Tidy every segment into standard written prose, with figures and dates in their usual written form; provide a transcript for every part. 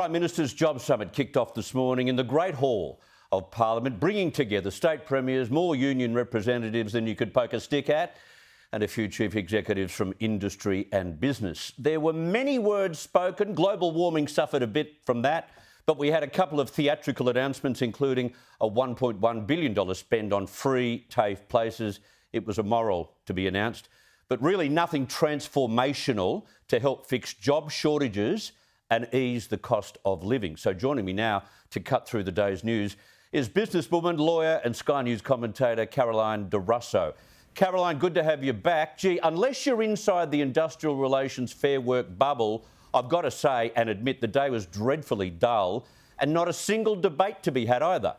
Prime Minister's Job Summit kicked off this morning in the Great Hall of Parliament, bringing together state premiers, more union representatives than you could poke a stick at, and a few chief executives from industry and business. There were many words spoken. Global warming suffered a bit from that, but we had a couple of theatrical announcements, including a $1.1 billion spend on free TAFE places. It was immoral to be announced, but really nothing transformational to help fix job shortages and ease the cost of living. So joining me now to cut through the day's news is businesswoman, lawyer and Sky News commentator Caroline Di Russo. Caroline, good to have you back. Gee, unless you're inside the industrial relations fair work bubble, I've got to say and admit the day was dreadfully dull and not a single debate to be had either.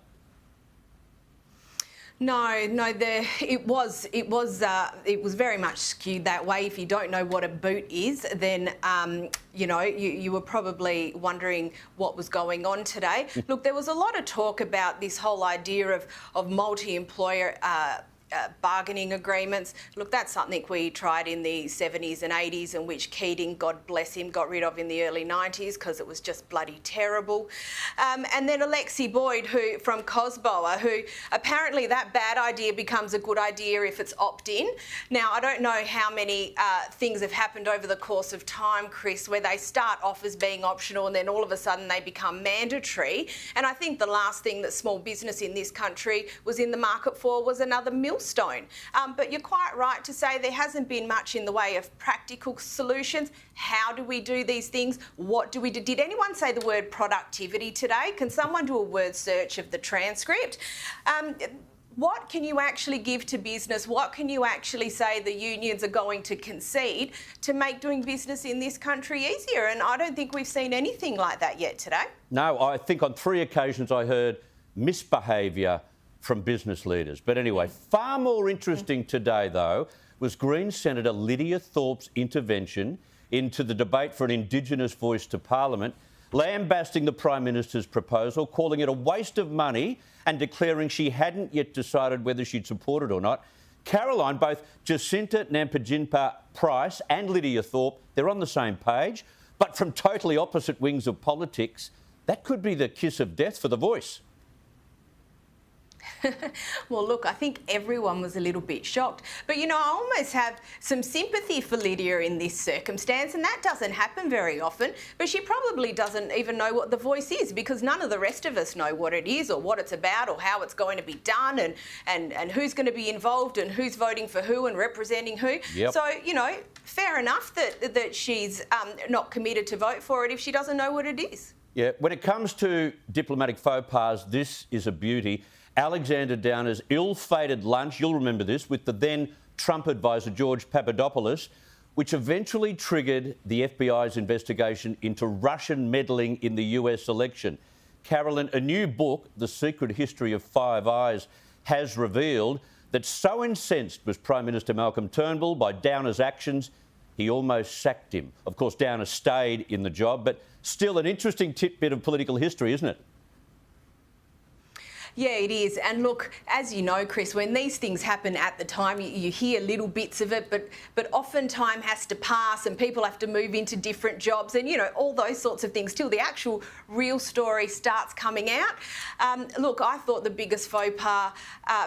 No, it was very much skewed that way. If you don't know what a boot is, then you were probably wondering what was going on today. Look, there was a lot of talk about this whole idea of multi-employer bargaining agreements. Look, that's something we tried in the 70s and 80s and which Keating, God bless him, got rid of in the early 90s because it was just bloody terrible. And then Alexi Boyd, who from Cosboa, who apparently that bad idea becomes a good idea if it's opt-in. Now, I don't know how many things have happened over the course of time, Chris, where they start off as being optional and then all of a sudden they become mandatory. And I think the last thing that small business in this country was in the market for was another millstone. But you're quite right to say there hasn't been much in the way of practical solutions. How do we do these things? What do we do? Did anyone say the word productivity today? Can someone do a word search of the transcript? What can you actually give to business? What can you actually say the unions are going to concede to make doing business in this country easier? And I don't think we've seen anything like that yet today. No, I think on 3 occasions I heard misbehaviour from business leaders. But anyway, far more interesting today, though, was Greens Senator Lydiathorpe's intervention into the debate for an Indigenous voice to Parliament, lambasting the Prime Minister's proposal, calling it a waste of money and declaring she hadn't yet decided whether she'd support it or not. Caroline, both Jacinta Nampijinpa Price and Lydiathorpe, they're on the same page, but from totally opposite wings of politics. That could be the kiss of death for the voice. Well, look, I think everyone was a little bit shocked. But, I almost have some sympathy for Lydia in this circumstance, and that doesn't happen very often. But she probably doesn't even know what the voice is because none of the rest of us know what it is or what it's about or how it's going to be done and who's going to be involved and who's voting for who and representing who. Yep. So, fair enough that she's not committed to vote for it if she doesn't know what it is. Yeah, when it comes to diplomatic faux pas, this is a beauty. Alexander Downer's ill-fated lunch, you'll remember this, with the then Trump advisor George Papadopoulos, which eventually triggered the FBI's investigation into Russian meddling in the US election. Caroline, a new book, The Secret History of Five Eyes, has revealed that so incensed was Prime Minister Malcolm Turnbull by Downer's actions, he almost sacked him. Of course, Downer stayed in the job, but still an interesting tidbit of political history, isn't it? Yeah, it is. And look, as you know, Chris, when these things happen at the time, you hear little bits of it, but often time has to pass and people have to move into different jobs and, all those sorts of things till the actual real story starts coming out. Look, I thought the biggest faux pas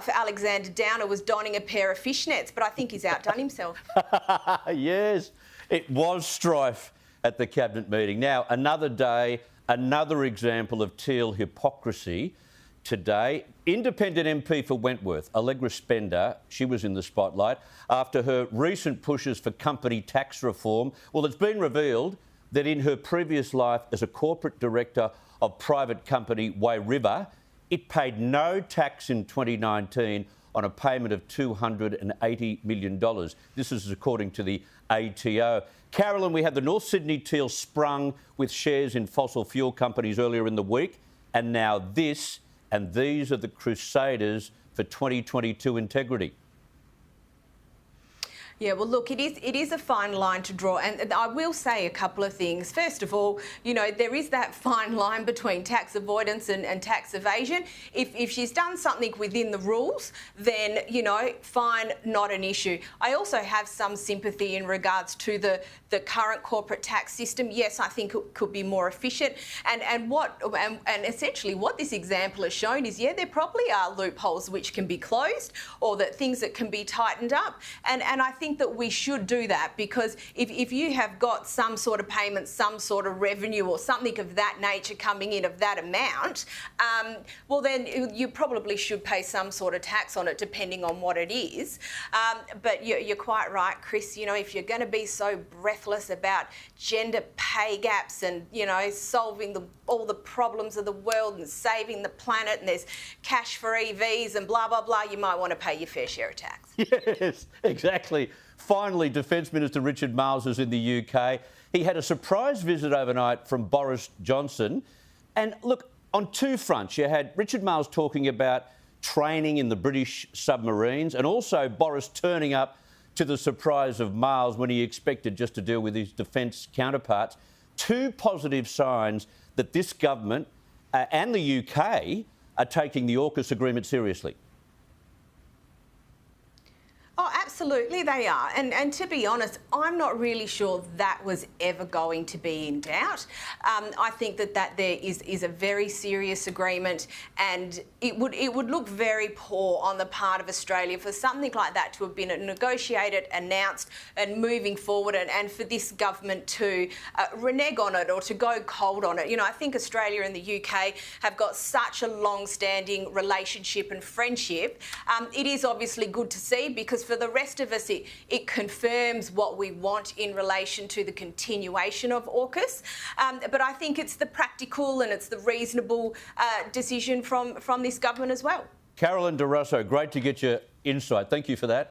for Alexander Downer was donning a pair of fishnets, but I think he's outdone himself. Yes, it was strife at the Cabinet meeting. Now, another day, another example of teal hypocrisy. Today, independent MP for Wentworth, Allegra Spender, she was in the spotlight after her recent pushes for company tax reform. Well, it's been revealed that in her previous life as a corporate director of private company Way River, it paid no tax in 2019 on a payment of $280 million. This is according to the ATO. Caroline, we had the North Sydney teal sprung with shares in fossil fuel companies earlier in the week, and now this. And these are the crusaders for 2022 integrity. Yeah, well, look, it is a fine line to draw, and I will say a couple of things. First of all, you know, there is that fine line between tax avoidance and tax evasion. If she's done something within the rules, then, you know, fine, not an issue. I also have some sympathy in regards to the current corporate tax system. Yes, I think it could be more efficient, and essentially what this example has shown is, yeah, there probably are loopholes which can be closed, or that things that can be tightened up, and I think that we should do that, because if you have got some sort of payment, some sort of revenue or something of that nature coming in of that amount, well then you probably should pay some sort of tax on it depending on what it is. But you're quite right, Chris, you know, if you're going to be so breathless about gender pay gaps and, you know, solving all the problems of the world and saving the planet, and there's cash for EVs and blah, blah, blah, you might want to pay your fair share of tax. Yes, exactly. Finally, Defence Minister Richard Marles is in the UK. He had a surprise visit overnight from Boris Johnson. And look, on two fronts, you had Richard Marles talking about training in the British submarines, and also Boris turning up to the surprise of Marles when he expected just to deal with his defence counterparts. Two positive signs that this government and the UK are taking the AUKUS agreement seriously. Oh, absolutely they are. And to be honest, I'm not really sure that was ever going to be in doubt. I think that there is a very serious agreement, and it would look very poor on the part of Australia for something like that to have been negotiated, announced and moving forward, and for this government to renege on it or to go cold on it. You know, I think Australia and the UK have got such a long-standing relationship and friendship. It is obviously good to see, because for the rest of us, it confirms what we want in relation to the continuation of AUKUS. But I think it's the practical and it's the reasonable decision from this government as well. Caroline Di Russo, great to get your insight. Thank you for that.